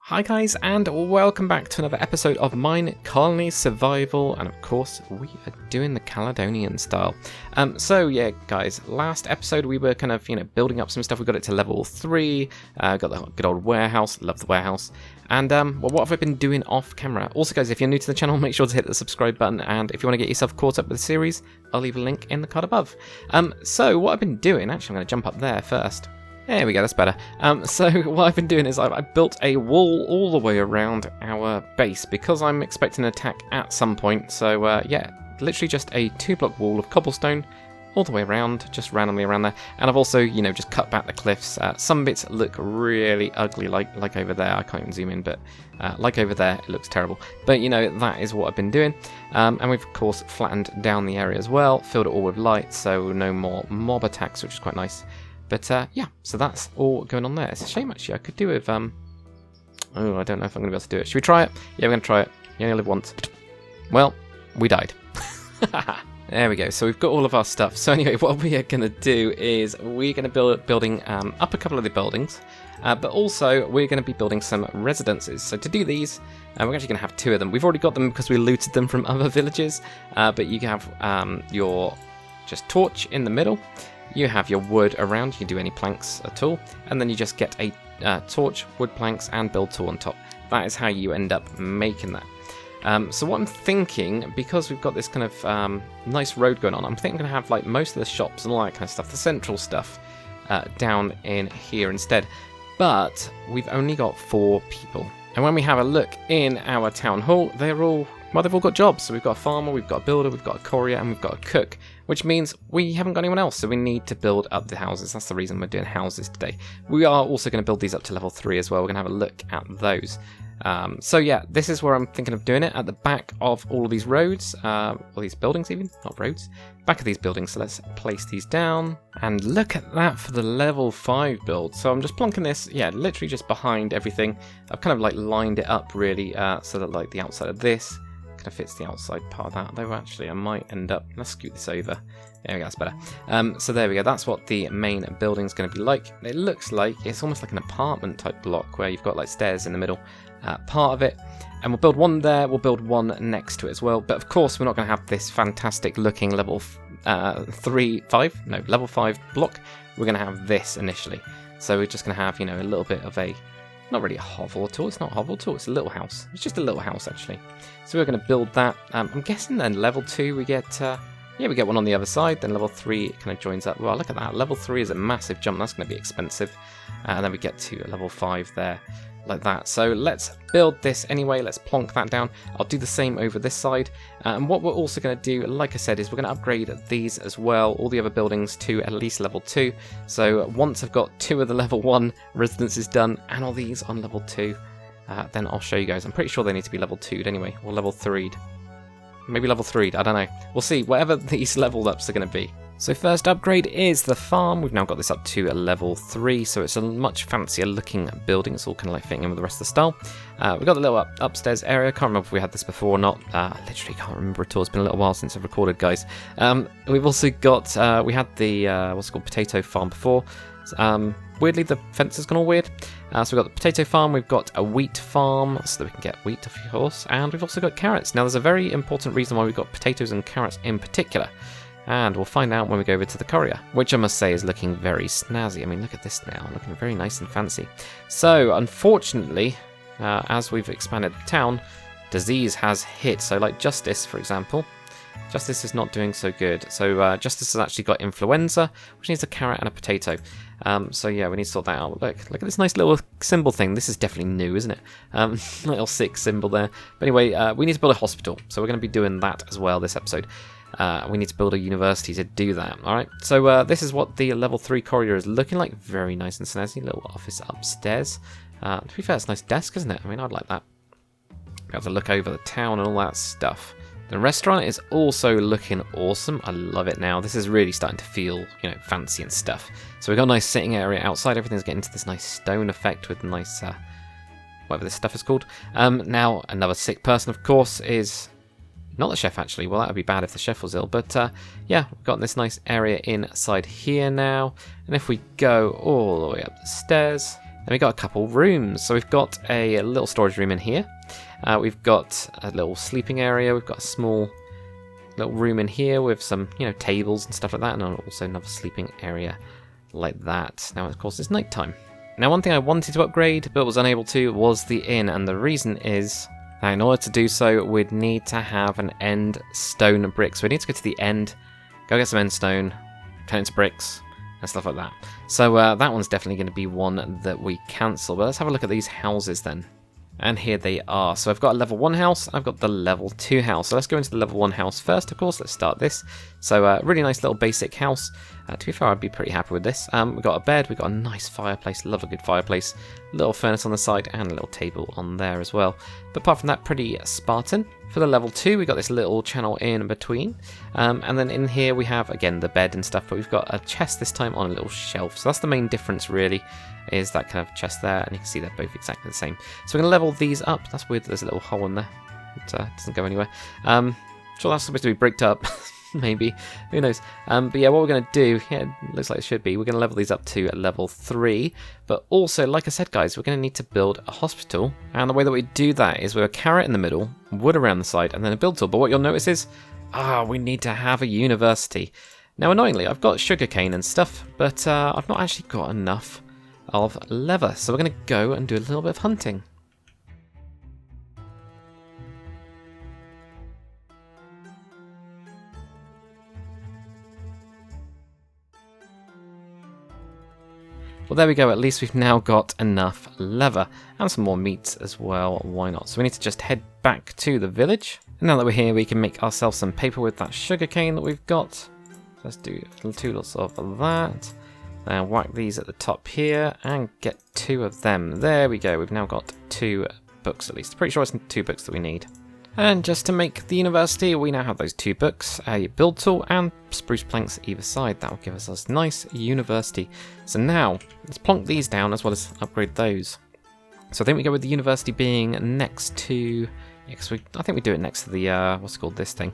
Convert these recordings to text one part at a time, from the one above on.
Hi guys, and welcome back to another episode of Minecolonies Survival, and of course we are doing the Caledonian style. So yeah guys, last episode we were kind of, building up some stuff. We got it to level 3, got the good old warehouse, love the warehouse. And well, what have I been doing off camera? Also guys, if you're new to the channel, make sure to hit the subscribe button, and if you want to get yourself caught up with the series, I'll leave a link in the card above. So what I've been doing, actually I'm going to jump up there first. There we go, that's better. So what I've been doing is I've built a wall all the way around our base because I'm expecting an attack at some point. So yeah, literally just a 2-block wall of cobblestone all the way around, just randomly around there. And I've also, just cut back the cliffs. Some bits look really ugly, like over there. I can't even zoom in, but like over there, it looks terrible. But that is what I've been doing. And we've of course flattened down the area as well, filled it all with light, so no more mob attacks, which is quite nice. But yeah, so that's all going on there. It's a shame actually. I could do with oh, I don't know if I'm gonna be able to do it. Should we try it? Yeah, we're gonna try it. You only live once. Well, we died. There we go. So we've got all of our stuff. So anyway, what we are gonna do is we're gonna building up a couple of the buildings, but also we're gonna be building some residences. So to do these, we're actually gonna have 2 of them. We've already got them because we looted them from other villages. But you can have your just torch in the middle. You have your wood around, you can do any planks at all, and then you just get a torch, wood planks, and build tool on top. That is how you end up making that. So what I'm thinking, because we've got this kind of nice road going on, I'm thinking I'm going to have like most of the shops and all that kind of stuff, the central stuff, down in here instead. But we've only got 4 people. And when we have a look in our town hall, they've all got jobs. So we've got a farmer, we've got a builder, we've got a courier, and we've got a cook, which means we haven't got anyone else. So we need to build up the houses. That's the reason we're doing houses today. We are also going to build these up to level 3 as well. We're going to have a look at those. So yeah, this is where I'm thinking of doing it, at the back of all of these roads, all these buildings even, not roads, back of these buildings. So let's place these down, and look at that for the level 5 build. So I'm just plonking this, yeah, literally just behind everything. I've kind of like lined it up really, so that like the outside of this kind of fits the outside part of that, though actually I might end up, let's scoot this over. There we go, that's better. So there we go, that's what the main building's going to be like. It looks like it's almost like an apartment type block where you've got like stairs in the middle part of it, and we'll build one there, we'll build one next to it as well. But of course we're not going to have this fantastic looking level 5 block. We're going to have this initially, so we're just going to have, a little bit of a, not really a hovel at all, it's not a hovel at all, it's a little house. It's just a little house actually. So we're going to build that. I'm guessing then level 2 we get, we get one on the other side, then level 3 it kind of joins up. Well, look at that, level 3 is a massive jump, that's going to be expensive. And then we get to level 5 there, like that. So let's build this anyway, let's plonk that down. I'll do the same over this side. And what we're also going to do, like I said, is we're going to upgrade these as well, all the other buildings to at least level 2. So once I've got 2 of the level 1 residences done, and all these on level 2, then I'll show you guys. I'm pretty sure they need to be level 2'd anyway, or level 3'd. Maybe level 3'd, I don't know. We'll see, whatever these level ups are going to be. So first upgrade is the farm. We've now got this up to a level 3, so it's a much fancier looking building. It's all kind of like fitting in with the rest of the style. We've got the little upstairs area. Can't remember if we had this before or not. Literally can't remember at all. It's been a little while since I've recorded, guys. We've also got, we had the, what's it called, potato farm before. Weirdly, the fence has gone all weird. So we've got the potato farm, we've got a wheat farm, so that we can get wheat, of course, and we've also got carrots. Now, there's a very important reason why we've got potatoes and carrots in particular, and we'll find out when we go over to the courier, which I must say is looking very snazzy. I mean, look at this now, looking very nice and fancy. So, unfortunately, as we've expanded the town, disease has hit. So, like Justice, for example, Justice is not doing so good. So Justice has actually got influenza, which needs a carrot and a potato. So yeah, we need to sort that out. Look at this nice little symbol thing. This is definitely new, isn't it? Little 6 symbol there. But anyway, we need to build a hospital. So we're going to be doing that as well this episode. We need to build a university to do that. Alright, so this is what the level 3 corridor is looking like. Very nice and snazzy. Little office upstairs. To be fair, it's a nice desk, isn't it? I mean, I'd like that. Be able to look over the town and all that stuff. The restaurant is also looking awesome. I love it now. This is really starting to feel, fancy and stuff. So we've got a nice sitting area outside. Everything's getting to this nice stone effect with nice, whatever this stuff is called. Now, another sick person, of course, is not the chef, actually. Well, that would be bad if the chef was ill. But, yeah, we've got this nice area inside here now. And if we go all the way up the stairs, Then we got a couple rooms. So we've got a little storage room in here. We've got a little sleeping area. We've got a small little room in here with some, tables and stuff like that, and also another sleeping area like that. Now, of course, it's nighttime. Now, one thing I wanted to upgrade but was unable to was the inn, and the reason is that in order to do so, we'd need to have an end stone brick. So we need to go to the end, go get some end stone, turn it into bricks, and stuff like that. So that one's definitely going to be one that we cancel. But let's have a look at these houses then. And here they are. So I've got a level 1 house, I've got the level 2 house. So let's go into the level 1 house first, of course. Let's start this. So really nice little basic house. To be fair, I'd be pretty happy with this. We've got a bed, we've got a nice fireplace, love a good fireplace. Little furnace on the side and a little table on there as well. But apart from that, pretty Spartan. For the level 2, we've got this little channel in between. And then in here we have, again, the bed and stuff, but we've got a chest this time on a little shelf. So that's the main difference, really, is that kind of chest there, and you can see they're both exactly the same. So we're going to level these up. That's weird, there's a little hole in there. It doesn't go anywhere. Sure, that's supposed to be bricked up. Maybe, who knows. But yeah, what we're going to do, it looks like it should be, we're going to level these up to level 3, but also, like I said guys, we're going to need to build a hospital, and the way that we do that is with a carrot in the middle, wood around the side, and then a build tool. But what you'll notice is, we need to have a university. Now annoyingly, I've got sugarcane and stuff, but I've not actually got enough of leather, so we're going to go and do a little bit of hunting. Well, there we go. At least we've now got enough leather and some more meat as well. Why not? So we need to just head back to the village. And now that we're here, we can make ourselves some paper with that sugarcane that we've got. So let's do 2 lots of that. And whack these at the top here and get 2 of them. There we go. We've now got 2 books at least. Pretty sure it's 2 books that we need. And just to make the university, we now have those 2 books, a build tool and spruce planks either side. That will give us a nice university. So now, let's plonk these down as well as upgrade those. So I think we go with the university being next to... I think we do it next to the, what's it called, this thing?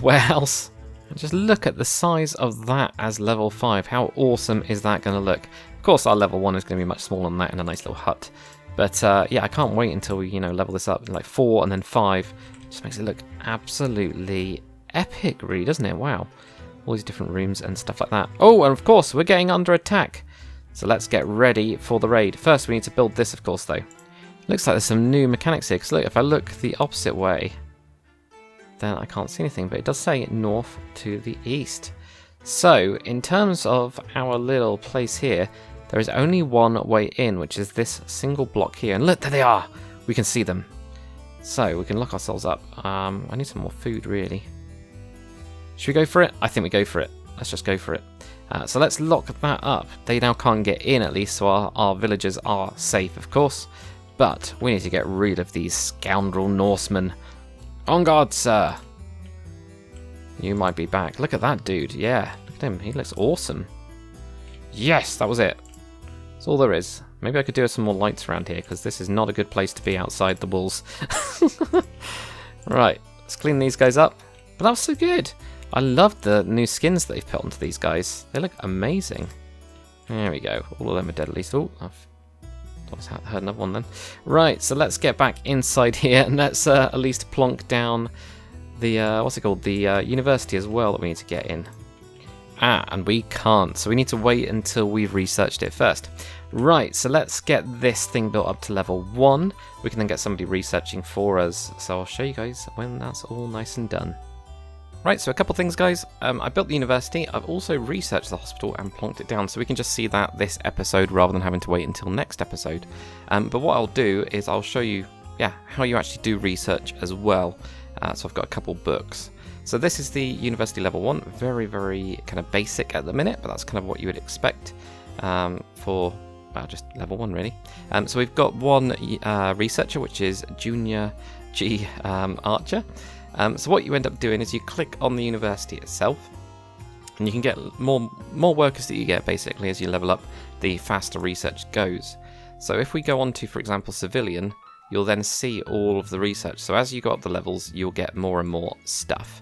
Warehouse. And just look at the size of that as level 5. How awesome is that going to look? Of course, our level 1 is going to be much smaller than that in a nice little hut. But yeah, I can't wait until we, level this up like 4 and then 5. Just makes it look absolutely epic, really, doesn't it? Wow. All these different rooms and stuff like that. Oh, and of course, we're getting under attack. So let's get ready for the raid. First, we need to build this, of course, though. Looks like there's some new mechanics here. Because look, if I look the opposite way, then I can't see anything. But it does say north to the east. So, in terms of our little place here, there is only one way in, which is this single block here. And look, there they are! We can see them. So, we can lock ourselves up. I need some more food, really. Should we go for it? I think we go for it. Let's just go for it. So let's lock that up. They now can't get in, at least, so our villagers are safe, of course. But we need to get rid of these scoundrel Norsemen. On guard, sir! You might be back. Look at that dude. Yeah, look at him. He looks awesome. Yes, that was it. That's all there is. Maybe I could do some more lights around here, because this is not a good place to be outside the walls. Right, let's clean these guys up. But that was so good. I love the new skins that they've put onto these guys. They look amazing. There we go. All of them are dead at least. Oh, I've heard another one then. Right, so let's get back inside here, and let's at least plonk down the, what's it called? The university as well that we need to get in. And we can't, so we need to wait until we've researched it first. Right, so let's get this thing built up to level 1. We can then get somebody researching for us, so I'll show you guys when that's all nice and done. Right, so a couple things, guys. I built the university. I've also researched the hospital and plonked it down, so we can just see that this episode rather than having to wait until next episode. But what I'll do is I'll show you, how you actually do research as well. So I've got a couple books. So this is the university level 1, very, very kind of basic at the minute, but that's kind of what you would expect for just level 1, really. So we've got one researcher, which is Junior G Archer. So what you end up doing is you click on the university itself, and you can get more workers that you get, basically, as you level up, the faster research goes. So if we go on to, for example, civilian, you'll then see all of the research. So as you go up the levels, you'll get more and more stuff.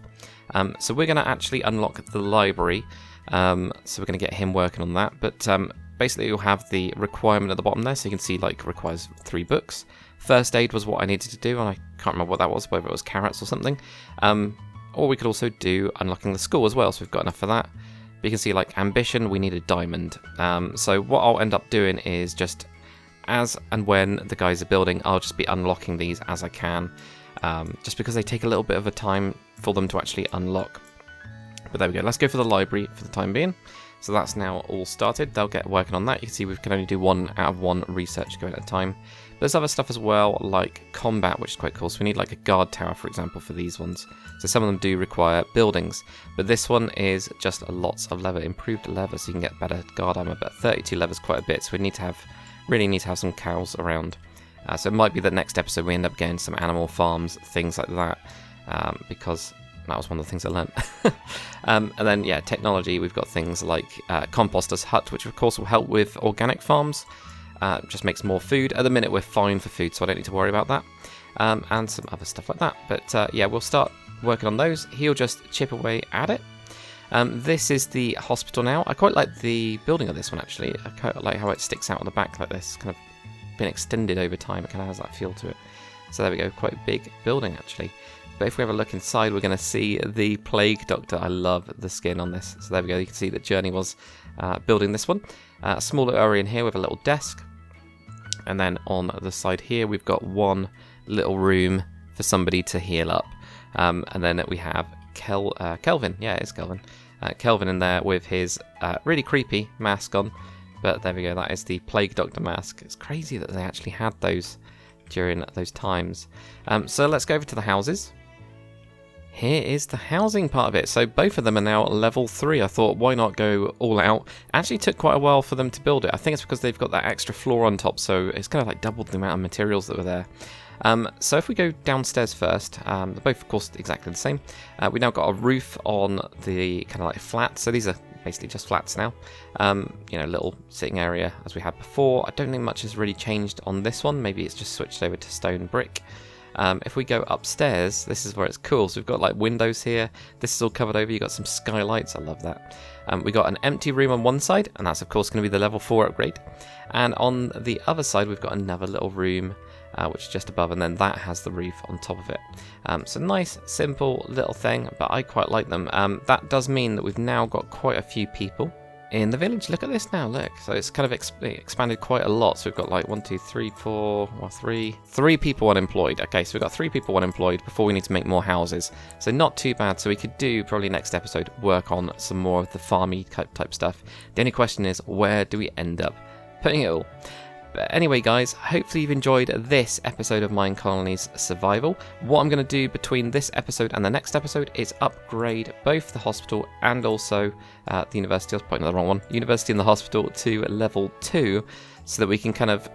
So we're going to actually unlock the library. So we're going to get him working on that. But basically you'll have the requirement at the bottom there, so you can see like requires 3 books. First aid was what I needed to do, and I can't remember what that was, whether it was carrots or something. Or we could also do unlocking the school as well, so we've got enough for that. But you can see like ambition, we need a diamond. So what I'll end up doing is just as and when the guys are building, I'll just be unlocking these as I can, just because they take a little bit of a time for them to actually unlock. But there we go, let's go for the library for the time being. So that's now all started. They'll get working on that. You can see we can only do 1 out of 1 research going at a time. But there's other stuff as well, like combat, which is quite cool. So we need like a guard tower, for example, for these ones. So some of them do require buildings, but this one is just lots of leather, improved leather, so you can get better guard armor. But 32 leather is quite a bit, so we need to have really need to have some cows around. So it might be the next episode we end up getting some animal farms, things like that, because that was one of the things I learned. And then, yeah, technology, we've got things like Composter's Hut, which of course will help with organic farms. Just makes more food. At the minute, we're fine for food, so I don't need to worry about that. And some other stuff like that. But yeah, we'll start working on those. He'll just chip away at it. This is the hospital now. I quite like the building of this one, actually. I quite like how it sticks out on the back like this. Kind of been extended over time. It kind of has that feel to it. So there we go. Quite a big building, actually. But if we have a look inside, we're going to see the Plague Doctor. I love the skin on this. So there we go. You can see that Journey was building this one. A smaller area in here with a little desk. And then on the side here, we've got one little room for somebody to heal up. And then we have Kelvin. Yeah, it's Kelvin. Kelvin in there with his really creepy mask on. But there we go. That is the Plague Doctor mask. It's crazy that they actually had those during those times. So let's go over to the houses. Here is the housing part of it. So both of them are now level 3. I thought, why not go all out? Actually took quite a while for them to build it. I think it's because they've got that extra floor on top, so it's kind of like doubled the amount of materials that were there. So if we go downstairs first, they're both of course exactly the same. We now got a roof on the kind of like flats, so these are basically just flats now. You know, little sitting area as we had before. I don't think much has really changed on this one. Maybe it's just switched over to stone brick. If we go upstairs, this is where it's cool. So we've got like windows here. This is all covered over. You've got some skylights. I love that. We got an empty room on one side, and that's of course going to be the level 4 upgrade. And on the other side, we've got another little room, which is just above, and then that has the roof on top of it. So nice, simple little thing, but I quite like them. That does mean that we've now got quite a few people in the village. Look at this now, look. So it's kind of expanded quite a lot. So we've got like 1, 2, 3, 4, or 3 people unemployed. Okay, so we've got 3 people unemployed before we need to make more houses. So not too bad. So we could do probably next episode work on some more of the farmy type stuff. The only question is, where do we end up putting it all? But anyway, guys, hopefully you've enjoyed this episode of Minecolonies Survival. What I'm going to do between this episode and the next episode is upgrade both the hospital and also the university. I was pointing at the wrong one. University and the hospital to level 2, so that we can kind of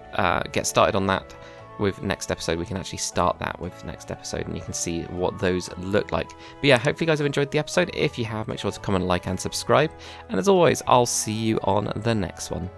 get started on that with next episode. We can actually start that with next episode, and you can see what those look like. But yeah, hopefully you guys have enjoyed the episode. If you have, make sure to comment, like, and subscribe. And as always, I'll see you on the next one.